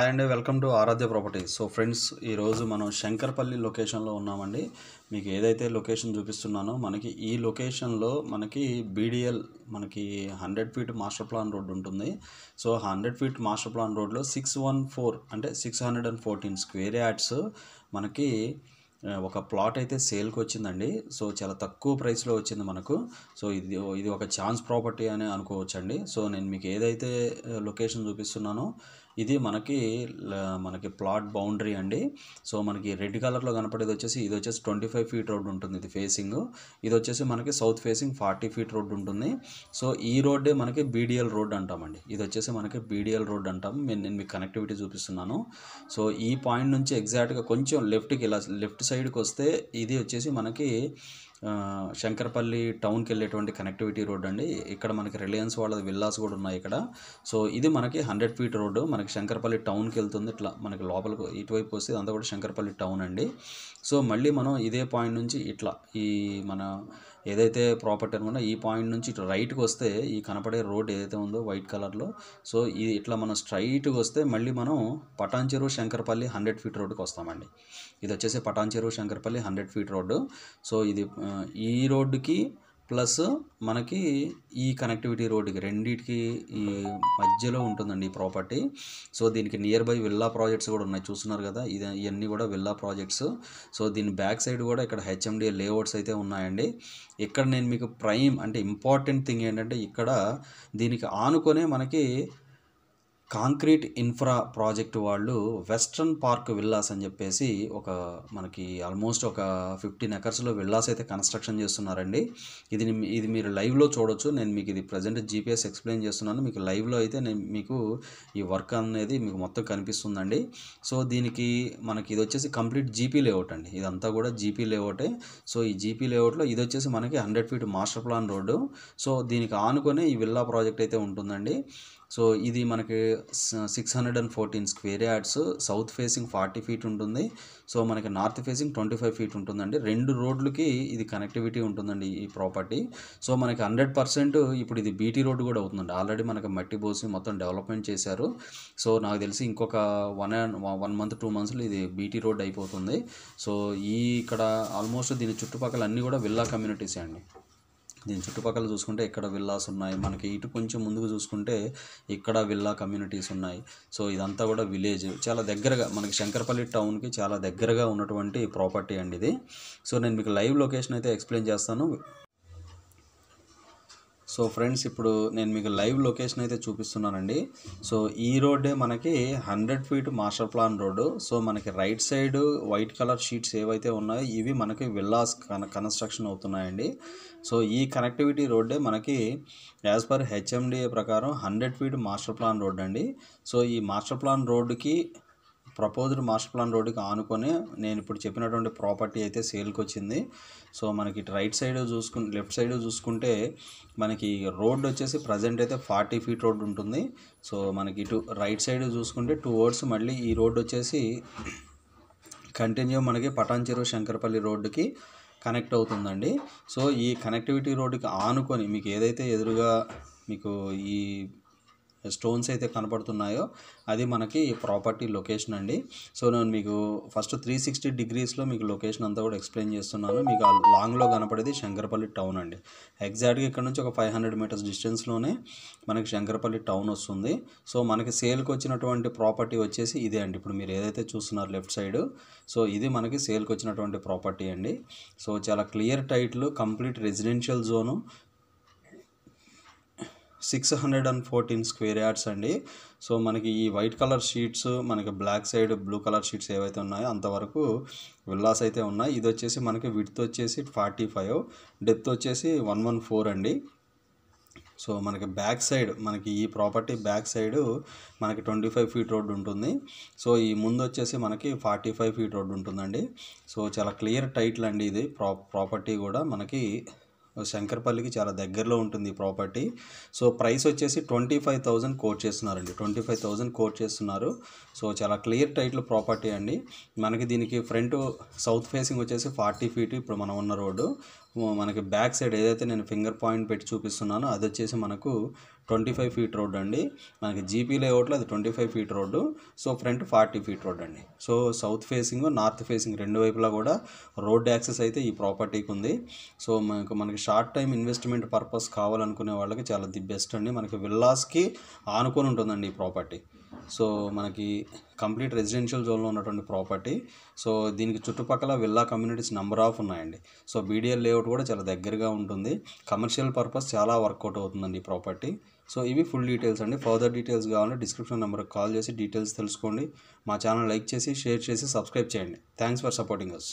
Hi అండి, welcome to Aaradhya properties. So friends, ఈరోజు మనం శంకర్పల్లి లొకేషన్లో ఉన్నామండి. మీకు ఏదైతే లొకేషన్ చూపిస్తున్నానో మనకి ఈ లొకేషన్లో మనకి బీడిఎల్ మనకి 100 ఫీట్ మాస్టర్ ప్లాన్ రోడ్ ఉంటుంది. సో 100 ఫీట్ మాస్టర్ ప్లాన్ రోడ్లో 614 అంటే 614 స్క్వేర్ యార్డ్స్ మనకి ఒక ప్లాట్ అయితే సేల్కి వచ్చిందండి. సో చాలా తక్కువ ప్రైస్లో వచ్చింది మనకు. సో ఇది ఒక ఛాన్స్ ప్రాపర్టీ అని అనుకోవచ్చండి. సో నేను మీకు ఏదైతే లొకేషన్ చూపిస్తున్నానో ఇది మనకి ప్లాట్ బౌండరీ అండి. సో మనకి రెడ్ కలర్లో కనపడేది వచ్చేసి ఇది వచ్చేసి 25 ఫీట్ రోడ్ ఉంటుంది. ఇది ఫేసింగ్, ఇది వచ్చేసి మనకి సౌత్ ఫేసింగ్ 40 ఫీట్ రోడ్ ఉంటుంది. సో ఈ రోడ్డే మనకి బీడిఎల్ రోడ్ అంటామండి. ఇది వచ్చేసి మనకి బీడిఎల్ రోడ్ అంటాము. నేను మీకు కనెక్టివిటీ చూపిస్తున్నాను. సో ఈ పాయింట్ నుంచి ఎగ్జాక్ట్గా కొంచెం లెఫ్ట్కి ఇలా లెఫ్ట్ సైడ్కి వస్తే ఇది వచ్చేసి మనకి శంకర్పల్లి టౌన్కి వెళ్ళేటువంటి కనెక్టివిటీ రోడ్ అండి. ఇక్కడ మనకి రిలయన్స్ వాళ్ళ విల్లాస్ కూడా ఉన్నాయి ఇక్కడ. సో ఇది మనకి 100 ఫీట్ రోడ్డు మనకి శంకర్పల్లి టౌన్కి వెళ్తుంది. ఇట్లా మనకి లోపలికి ఇటువైపు వస్తే అంతా కూడా శంకర్పల్లి టౌన్ అండి. సో మళ్ళీ మనం ఇదే పాయింట్ నుంచి ఇట్లా మన ఏదైతే ప్రాపర్టీ అనుకున్నా ఈ పాయింట్ నుంచి ఇటు రైట్కి వస్తే ఈ కనపడే రోడ్ ఏదైతే ఉందో వైట్ కలర్లో, సో ఇది ఇట్లా మనం స్ట్రైట్గా వస్తే మళ్ళీ మనం పటాన్ చెరువు శంకర్పల్లి 100 ఫీట్ రోడ్డుకి వస్తామండి. ఇది వచ్చేసి పటాన్ చెరువు శంకర్పల్లి 100 ఫీట్ రోడ్డు. సో ఇది ఈ రోడ్డుకి ప్లస్ మనకి ఈ కనెక్టివిటీ రోడ్డుకి రెండింటికి ఈ మధ్యలో ఉంటుందండి ఈ ప్రాపర్టీ. సో దీనికి నియర్ బై విల్లా ప్రాజెక్ట్స్ కూడా ఉన్నాయి, చూస్తున్నారు కదా. ఇవన్నీ కూడా విల్లా ప్రాజెక్ట్స్. సో దీని బ్యాక్ సైడ్ కూడా ఇక్కడ హెచ్ఎండిఏ లేఅవుట్స్ అయితే ఉన్నాయండి. ఇక్కడ నేను మీకు ప్రైమ్ అంటే ఇంపార్టెంట్ థింగ్ ఏంటంటే ఇక్కడ దీనికి ఆనుకొనే మనకి కాంక్రీట్ ఇన్ఫ్రా ప్రాజెక్ట్ వాళ్ళు వెస్ట్రన్ పార్క్ విల్లాస్ అని చెప్పేసి మనకి ఆల్మోస్ట్ ఒక 15 ఎకర్స్లో విల్లాస్ అయితే కన్స్ట్రక్షన్ చేస్తున్నారండి. ఇది మీరు లైవ్లో చూడొచ్చు. నేను మీకు ఇది ప్రజెంట్ జీపీఎస్ ఎక్స్ప్లెయిన్ చేస్తున్నాను. మీకు లైవ్లో అయితే నేను మీకు ఈ వర్క్ అనేది మీకు మొత్తం కనిపిస్తుందండి. సో దీనికి మనకి ఇది వచ్చేసి కంప్లీట్ జీపీ లేఅవుట్ అండి. ఇదంతా కూడా జీపీ లేఅవుటే. సో ఈ జీపీ లేఅవుట్లో ఇది వచ్చేసి మనకి 100 feet master plan road. So దీనికి ఆనుకొని ఈ విల్లా ప్రాజెక్ట్ అయితే ఉంటుందండి. సో ఇది మనకి 614 square yards, south facing 40 feet ఉంటుంది. సో మనకి నార్త్ ఫేసింగ్ 25 ఫీట్ ఉంటుందండి. 2 రోడ్లకి ఇది కనెక్టివిటీ ఉంటుందండి ఈ ప్రాపర్టీ. సో మనకి 100% ఇప్పుడు ఇది బీటీ రోడ్డు కూడా అవుతుందండి. ఆల్రెడీ మనకి మట్టి పోసి మొత్తం డెవలప్మెంట్ చేశారు. సో నాకు తెలిసి ఇంకొక 1 మంత్ 2 మంత్స్లో ఇది బీటీ రోడ్ అయిపోతుంది. సో ఇక్కడ ఆల్మోస్ట్ దీని చుట్టుపక్కల అన్నీ కూడా విల్లా కమ్యూనిటీసే అండి. దీని చుట్టుపక్కల చూసుకుంటే ఇక్కడ విల్లాస్ ఉన్నాయి. మనకి ఇటు కొంచెం ముందుకు చూసుకుంటే ఇక్కడ విల్లా కమ్యూనిటీస్ ఉన్నాయి. సో ఇదంతా కూడా విలేజ్, చాలా దగ్గరగా మనకి శంకర్పల్లి టౌన్కి చాలా దగ్గరగా ఉన్నటువంటి ప్రాపర్టీ అండి ఇది. సో నేను మీకు లైవ్ లొకేషన్ అయితే ఎక్స్ప్లెయిన్ చేస్తాను. సో ఫ్రెండ్స్, ఇప్పుడు నేను మీకు లైవ్ లొకేషన్ అయితే చూపిస్తున్నానండి. సో ఈ రోడ్డే మనకి 100 feet master plan road. So మనకి right side white colour sheets ఏవైతే ఉన్నాయో ఇవి మనకి విల్లాస్ కన్స్ట్రక్షన్ అవుతున్నాయండి. సో ఈ కనెక్టివిటీ రోడ్డే మనకి యాజ్ పర్ హెచ్ఎండిఏ ప్రకారం 100 ఫీట్ మాస్టర్ ప్లాన్ రోడ్ అండి. సో ఈ మాస్టర్ ప్లాన్ రోడ్డుకి ప్రపోజ్డ్ మాస్టర్ ప్లాన్ రోడ్డుకి ఆనుకొని నేను ఇప్పుడు చెప్పినటువంటి ప్రాపర్టీ అయితే సేల్కి వచ్చింది. సో మనకి ఇటు రైట్ సైడ్ లెఫ్ట్ సైడ్ చూసుకుంటే మనకి రోడ్ వచ్చేసి ప్రజెంట్ అయితే 40 ఫీట్ రోడ్ ఉంటుంది. సో మనకి ఇటు రైట్ సైడ్ చూసుకుంటే టువర్డ్స్ మళ్ళీ ఈ రోడ్ వచ్చేసి కంటిన్యూ మనకి పటాన్ చెరువు శంకర్పల్లి రోడ్డుకి కనెక్ట్ అవుతుందండి. సో ఈ కనెక్టివిటీ రోడ్డుకి ఆనుకొని మీకు ఏదైతే ఎదురుగా మీకు ఈ స్టోన్స్ అయితే కనపడుతున్నాయో అది మనకి ప్రాపర్టీ లొకేషన్ అండి. సో నేను మీకు ఫస్ట్ 360 డిగ్రీస్లో మీకు లొకేషన్ అంతా కూడా ఎక్స్ప్లెయిన్ చేస్తున్నాను. మీకు ఆ లాంగ్లో కనపడేది శంకర్పల్లి టౌన్ అండి. ఎగ్జాక్ట్గా ఇక్కడ నుంచి ఒక 500 మీటర్స్ డిస్టెన్స్లోనే మనకి శంకర్పల్లి టౌన్ వస్తుంది. సో మనకి సేల్కి వచ్చినటువంటి ప్రాపర్టీ వచ్చేసి ఇదే అండి. ఇప్పుడు మీరు ఏదైతే చూస్తున్నారు లెఫ్ట్ సైడ్, సో ఇది మనకి సేల్కి వచ్చినటువంటి ప్రాపర్టీ అండి. సో చాలా clear title, complete residential zone, 614 square yards అండి. సో మనకి ఈ వైట్ కలర్ షీట్స్, మనకి black side blue colour sheets ఏవైతే ఉన్నాయో అంతవరకు విల్లాస్ అయితే ఉన్నాయి. ఇది వచ్చేసి మనకి విడ్త్ వచ్చేసి 45, డెప్త్ వచ్చేసి 114 అండి. సో మనకి బ్యాక్ సైడ్ మనకి ఈ ప్రాపర్టీ బ్యాక్ సైడ్ మనకి 25 ఫీట్ రోడ్ ఉంటుంది. సో ఈ ముందు వచ్చేసి మనకి 45 ఫీట్ రోడ్ ఉంటుందండి. సో చాలా క్లియర్ టైటిల్ అండి. ఇది ప్రాపర్టీ కూడా మనకి శంకర్పల్లికి చాలా దగ్గరలో ఉంటుంది ఈ ప్రాపర్టీ. సో ప్రైస్ వచ్చేసి 25,000 కోట్ చేస్తున్నారండి. 25,000 కోట్ చేస్తున్నారు. సో చాలా క్లియర్ టైటిల్ ప్రాపర్టీ అండి. మనకి దీనికి ఫ్రంట్ సౌత్ ఫేసింగ్ వచ్చేసి 40 ఫీట్ ఇప్పుడు మనం ఉన్న రోడ్డు, మనకి బ్యాక్ సైడ్ ఏదైతే నేను ఫింగర్ పాయింట్ పెట్టి చూపిస్తున్నానో అది వచ్చేసి మనకు 25 ఫీట్ రోడ్ అండి. మనకి జీపీ లేఅవుట్లో అది 25 feet road. So front 40 feet road అండి. So south facing north facing రెండు వైపులా కూడా రోడ్ యాక్సెస్ అయితే ఈ ప్రాపర్టీకి ఉంది. సో మనకి షార్ట్ టైం ఇన్వెస్ట్మెంట్ పర్పస్ కావాలనుకునే వాళ్ళకి చాలా ది బెస్ట్ అండి. మనకి విల్లాస్కి ఆనుకొని ఉంటుందండి ఈ ప్రాపర్టీ. సో మనకి కంప్లీట్ రెసిడెన్షియల్ జోన్లో ఉన్నటువంటి ప్రాపర్టీ. సో దీనికి చుట్టుపక్కల విల్లా కమ్యూనిటీస్ నెంబర్ ఆఫ్ ఉన్నాయండి. సో బీడిఎల్ లేఅవుట్ కూడా చాలా దగ్గరగా ఉంటుంది. కమర్షియల్ పర్పస్ చాలా వర్కౌట్ అవుతుందండి ఈ ప్రాపర్టీ. సో ఇవి ఫుల్ డీటెయిల్స్ అండి. ఫర్దర్ డీటెయిల్స్ కావాలంటే డిస్క్రిప్షన్ నెంబర్కి కాల్ చేసి డీటెయిల్స్ తెలుసుకోండి. మా ఛానల్ లైక్ చేసి షేర్ చేసి సబ్స్క్రైబ్ చేయండి. Thanks for supporting us.